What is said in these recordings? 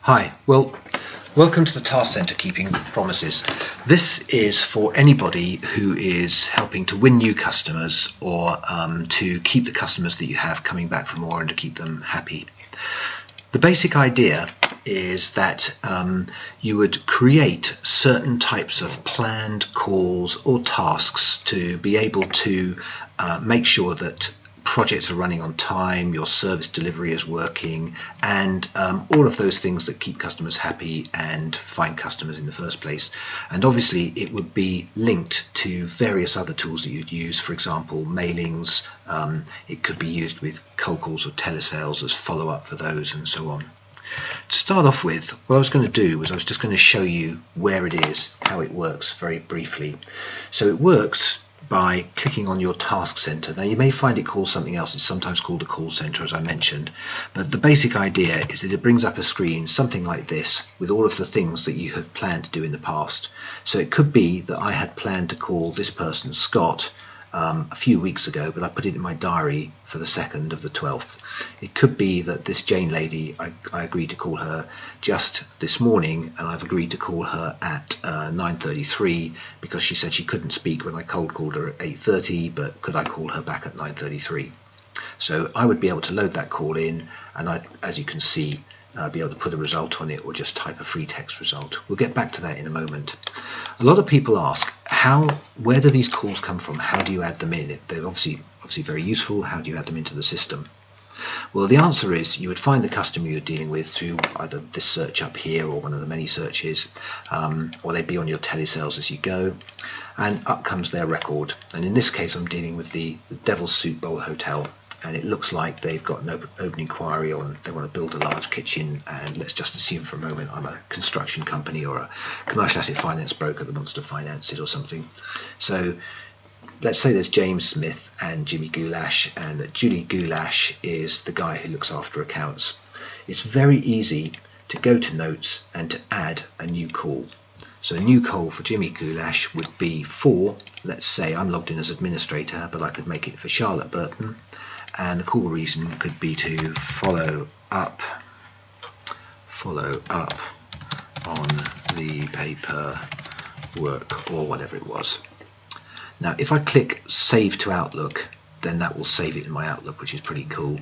Hi, well, welcome to the TaskCentre Keeping Promises. This is for anybody who is helping to win new customers or to keep the customers that you have coming back for more and to keep them happy. The basic idea is that you would create certain types of planned calls or tasks to be able to make sure that projects are running on time, your service delivery is working, and all of those things that keep customers happy and find customers in the first place. And obviously it would be linked to various other tools that you'd use, for example mailings. It could be used with cold calls or telesales as follow-up for those, and so on. To start off with, what I was going to do was I was just going to show you where it is, how it works very briefly. So it works by clicking on your TaskCentre. Now you may find it called something else. It's sometimes called a call center, as I mentioned, but the basic idea is that it brings up a screen something like this with all of the things that you have planned to do in the past. So it could be that I had planned to call this person Scott a few weeks ago, but I put it in my diary for the 2nd of the 12th. It could be that this Jane lady, I agreed to call her just this morning, and I've agreed to call her at 9:33 because she said she couldn't speak when I cold called her at 8:30, but could I call her back at 9:33? So I would be able to load that call in, and I'd, as you can see, be able to put a result on it or just type a free text result. We'll get back to that in a moment. A lot of people ask, where do these calls come from? How do you add them in? They're obviously very useful. How do you add them into the system? Well, the answer is you would find the customer you're dealing with through either this search up here or one of the many searches, or they'd be on your telesales as you go, and up comes their record. And in this case I'm dealing with the Devil's Soup Bowl Hotel, and it looks like they've got an open inquiry on they want to build a large kitchen, and let's just assume for a moment I'm a construction company or a commercial asset finance broker that wants to finance it or something. So let's say there's James Smith and Jimmy Goulash, and that Julie Goulash is the guy who looks after accounts. It's very easy to go to notes and to add a new call. So a new call for Jimmy Goulash would be for, let's say I'm logged in as administrator, but I could make it for Charlotte Burton, and the call reason could be to follow up on the paperwork or whatever it was. Now if I click save to Outlook, then that will save it in my Outlook, which is pretty cool.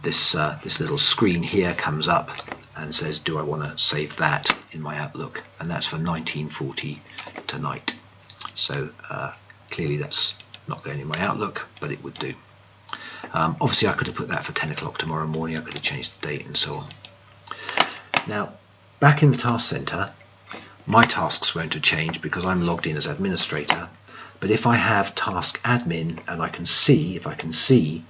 This little screen here comes up and says, do I want to save that in my Outlook? And that's for 1940 tonight. So clearly that's not going in my Outlook, but it would do. Obviously I could have put that for 10 o'clock tomorrow morning. I could have changed the date and so on. Now back in the TaskCentre, my tasks won't have changed because I'm logged in as administrator. But if I have task admin and if I can see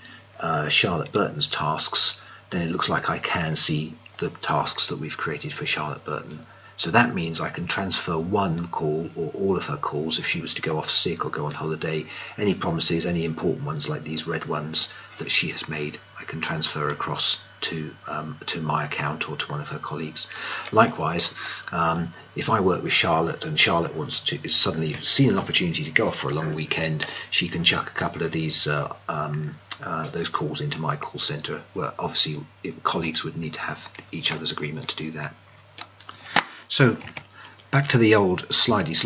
Charlotte Burton's tasks, then it looks like I can see the tasks that we've created for Charlotte Burton. So that means I can transfer one call or all of her calls if she was to go off sick or go on holiday. Any promises, any important ones like these red ones that she has made, I can transfer across to my account or to one of her colleagues. Likewise, if I work with Charlotte and Charlotte wants to suddenly see an opportunity to go off for a long weekend, she can chuck a couple of these those calls into my call center, where obviously colleagues would need to have each other's agreement to do that. So back to the old slidies.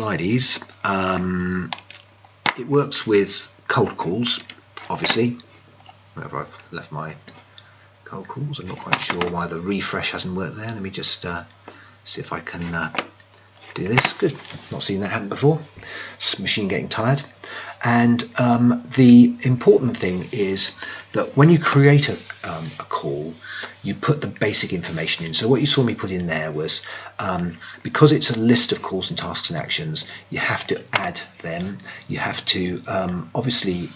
It works with cold calls, obviously. Wherever I've left my cold calls, I'm not quite sure why the refresh hasn't worked there. Let me just see if I can do this. Good, not seen that happen before. It's machine getting tired. And the important thing is that when you create a call, you put the basic information in. So what you saw me put in there was, because it's a list of calls and tasks and actions, you have to add them. You have to obviously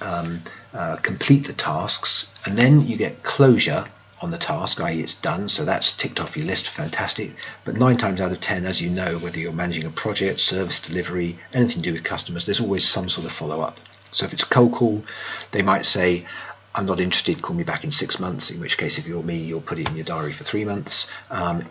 complete the tasks, and then you get closure on the task, i.e. it's done, so that's ticked off your list, fantastic. But 9 times out of 10, as you know, whether you're managing a project, service delivery, anything to do with customers, there's always some sort of follow-up. So if it's a cold call, they might say, I'm not interested, call me back in 6 months, in which case if you're me, you'll put it in your diary for 3 months.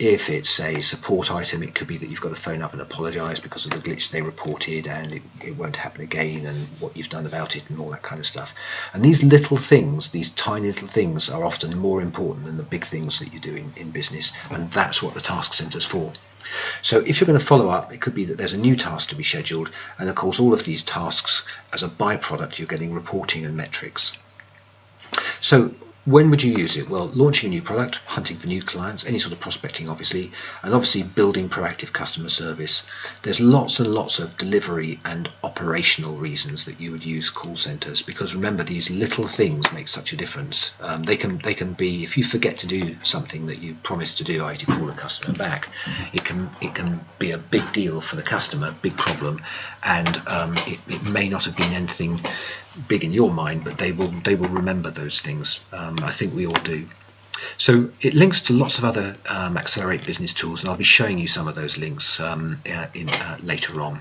If it's a support item, it could be that you've got to phone up and apologise because of the glitch they reported, and it won't happen again, and what you've done about it and all that kind of stuff. And these little things, these tiny little things, are often more important than the big things that you do in business, and that's what the task centre is for. So if you're going to follow up, it could be that there's a new task to be scheduled, and of course all of these tasks, as a byproduct, you're getting reporting and metrics. So when would you use it? Well, launching a new product, hunting for new clients, any sort of prospecting obviously, and obviously building proactive customer service. There's lots and lots of delivery and operational reasons that you would use call centres, because remember, these little things make such a difference. They can be, if you forget to do something that you promised to do, i.e. to call a customer back, it can be a big deal for the customer, big problem, and it may not have been anything big in your mind, but they will remember those things. I think we all do. So it links to lots of other AXLR8 business tools, and I'll be showing you some of those links later on.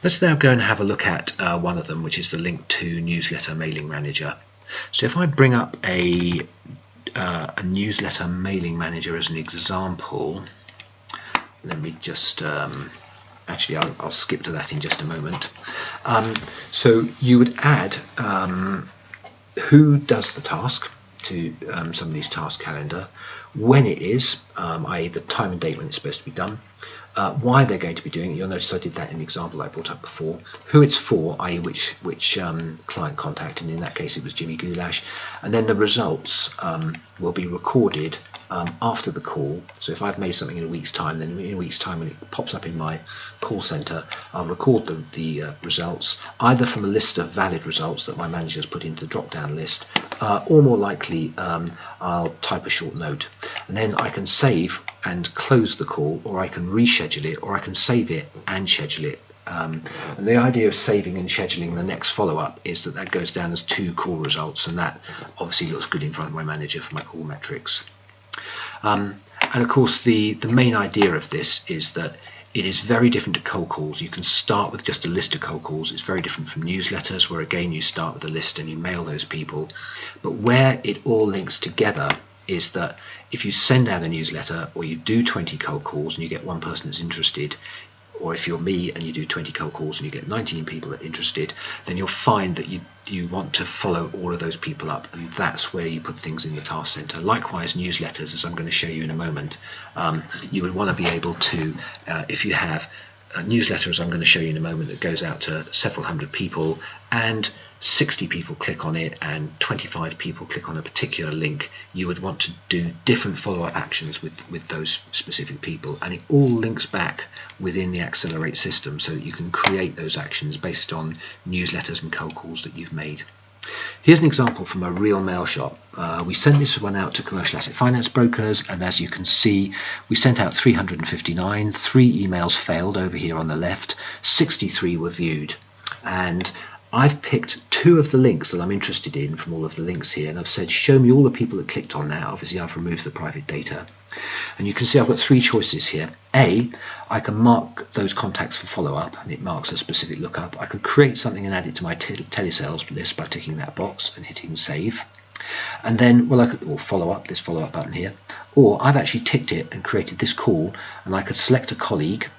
Let's now go and have a look at one of them, which is the link to Newsletter Mailing Manager. So if I bring up a Newsletter Mailing Manager as an example, let me just actually, I'll skip to that in just a moment. So you would add who does the task to somebody's task calendar, when it is, i.e. the time and date when it's supposed to be done, why they're going to be doing it. You'll notice I did that in the example I brought up before. Who it's for, i.e. which client contact, and in that case it was Jimmy Goulash. And then the results will be recorded after the call. So if I've made something in a week's time, then in a week's time when it pops up in my call center, I'll record the results, either from a list of valid results that my manager's put into the drop-down list, or more likely I'll type a short note, and then I can save and close the call, or I can reschedule it, or I can save it and schedule it. And the idea of saving and scheduling the next follow-up is that goes down as 2 call results, and that obviously looks good in front of my manager for my call metrics. And of course the main idea of this is that it is very different to cold calls. You can start with just a list of cold calls. It's very different from newsletters, where again you start with a list and you mail those people. But where it all links together is that if you send out a newsletter, or you do 20 cold calls and you get one person that's interested, or if you're me and you do 20 cold calls and you get 19 people that are interested, then you'll find that you want to follow all of those people up, and that's where you put things in the task center. Likewise, newsletters, as I'm going to show you in a moment, you would want to be able to, if you have a newsletter, as I'm going to show you in a moment, that goes out to several hundred people, and 60 people click on it and 25 people click on a particular link, you would want to do different follow-up actions with those specific people, and it all links back within the AXLR8 system, so that you can create those actions based on newsletters and cold calls that you've made. Here's an example from a real mail shop. We sent this one out to commercial asset finance brokers, and as you can see, we sent out 359. 3 emails failed over here on the left, 63 were viewed, and I've picked 2 of the links that I'm interested in from all of the links here, and I've said show me all the people that clicked on that. Obviously I've removed the private data, and you can see I've got 3 choices here. A, I can mark those contacts for follow-up, and it marks a specific lookup. I could create something and add it to my telesales list by ticking that box and hitting save. And then, well, I could, or follow up, this follow-up button here, or I've actually ticked it and created this call, and I could select a colleague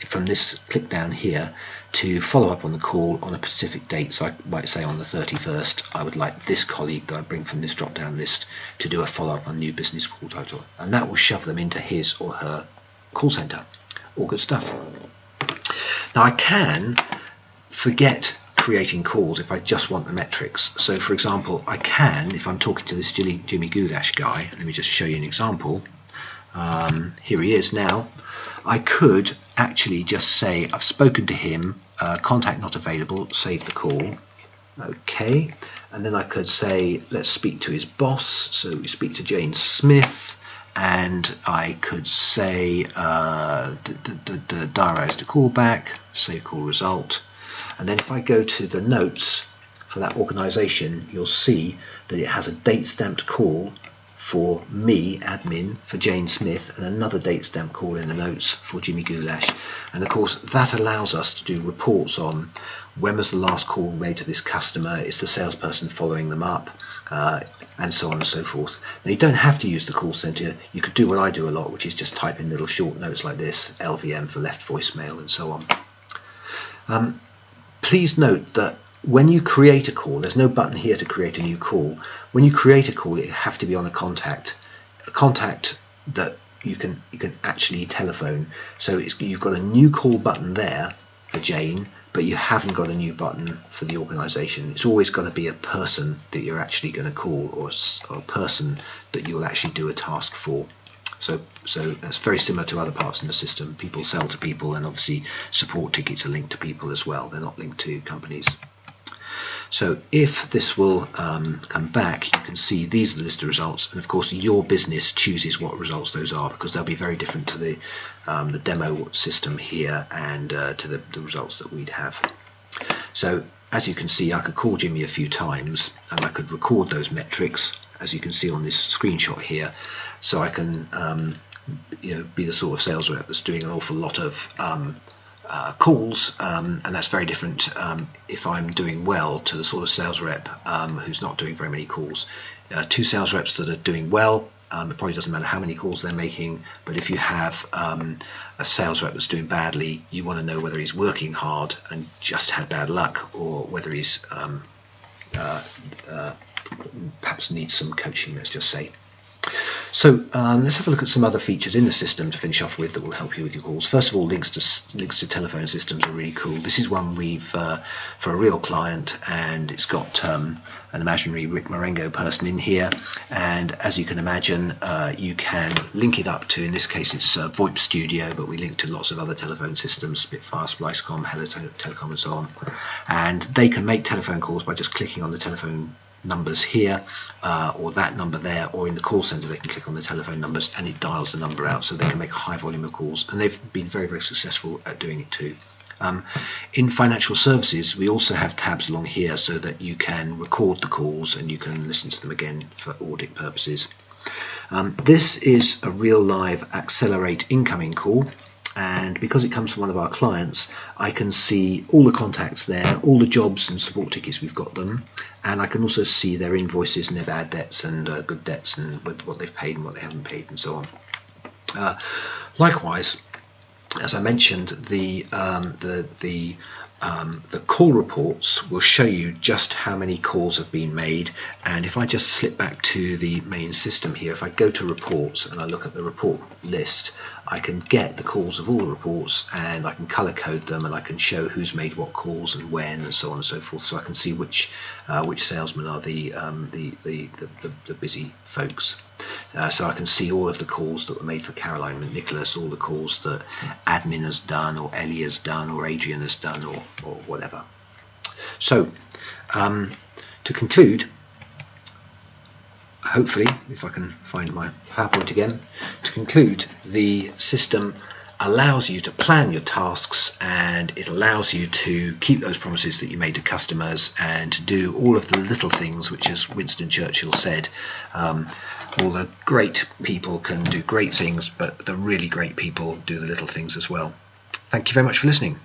from this click down here to follow up on the call on a specific date. So I might say on the 31st, I would like this colleague that I bring from this drop down list to do a follow up on new business call title, and that will shove them into his or her call center. All good stuff. Now I can forget creating calls if I just want the metrics. So for example, I can, if I'm talking to this Jimmy Goulash guy, let me just show you an example. Here he is now. I could actually just say I've spoken to him, contact not available, save the call. Okay, and then I could say let's speak to his boss, so we speak to Jane Smith, and I could say diarise the call back, save call result, and then if I go to the notes for that organization, you'll see that it has a date stamped call for me, admin, for Jane Smith, and another date stamp call in the notes for Jimmy Goulash. And of course that allows us to do reports on when was the last call made to this customer, is the salesperson following them up, and so on and so forth. Now you don't have to use the call center. You could do what I do a lot, which is just type in little short notes like this, LVM for left voicemail, and so on. Please note that when you create a call, there's no button here to create a new call. When you create a call, it have to be on a contact that you can actually telephone. So you've got a new call button there for Jane, but you haven't got a new button for the organization. It's always going to be a person that you're actually going to call, or a person that you'll actually do a task for. So that's very similar to other parts in the system. People sell to people, and obviously support tickets are linked to people as well. They're not linked to companies. So if this will come back, you can see these are the list of results, and of course your business chooses what results those are, because they'll be very different to the demo system here and to the results that we'd have. So as you can see, I could call Jimmy a few times and I could record those metrics, as you can see on this screenshot here. So I can be the sort of sales rep that's doing an awful lot of calls, and that's very different if I'm doing well to the sort of sales rep who's not doing very many calls. Two sales reps that are doing well, it probably doesn't matter how many calls they're making, but if you have a sales rep that's doing badly, you want to know whether he's working hard and just had bad luck, or whether he's perhaps needs some coaching, let's just say. So let's have a look at some other features in the system to finish off with that will help you with your calls. First of all, links to telephone systems are really cool. This is one we've for a real client, and it's got an imaginary Rick Marengo person in here, and as you can imagine, you can link it up to, in this case it's VoIP Studio, but we link to lots of other telephone systems, Spitfire, Splicecom, Hello Telecom, and so on, and they can make telephone calls by just clicking on the telephone numbers here, or that number there, or in the call center they can click on the telephone numbers and it dials the number out, so they can make a high volume of calls, and they've been very, very successful at doing it too. In financial services, we also have tabs along here so that you can record the calls and you can listen to them again for audit purposes. This is a real live AXLR8 incoming call, and because it comes from one of our clients, I can see all the contacts there, all the jobs and support tickets we've got them, and I can also see their invoices and their bad debts and good debts, and what they've paid and what they haven't paid, and so on. Likewise, as I mentioned, the call reports will show you just how many calls have been made, and if I just slip back to the main system here, if I go to reports and I look at the report list, I can get the calls of all the reports, and I can color code them, and I can show who's made what calls and when, and so on and so forth. So I can see which salesmen are the busy folks. So I can see all of the calls that were made for Caroline and Nicholas, all the calls that admin has done, or Ellie has done, or Adrian has done, or whatever. So to conclude, hopefully, if I can find my PowerPoint again, to conclude, the system allows you to plan your tasks, and it allows you to keep those promises that you made to customers, and to do all of the little things, which, as Winston Churchill said, all the great people can do great things, but the really great people do the little things as well. Thank you very much for listening.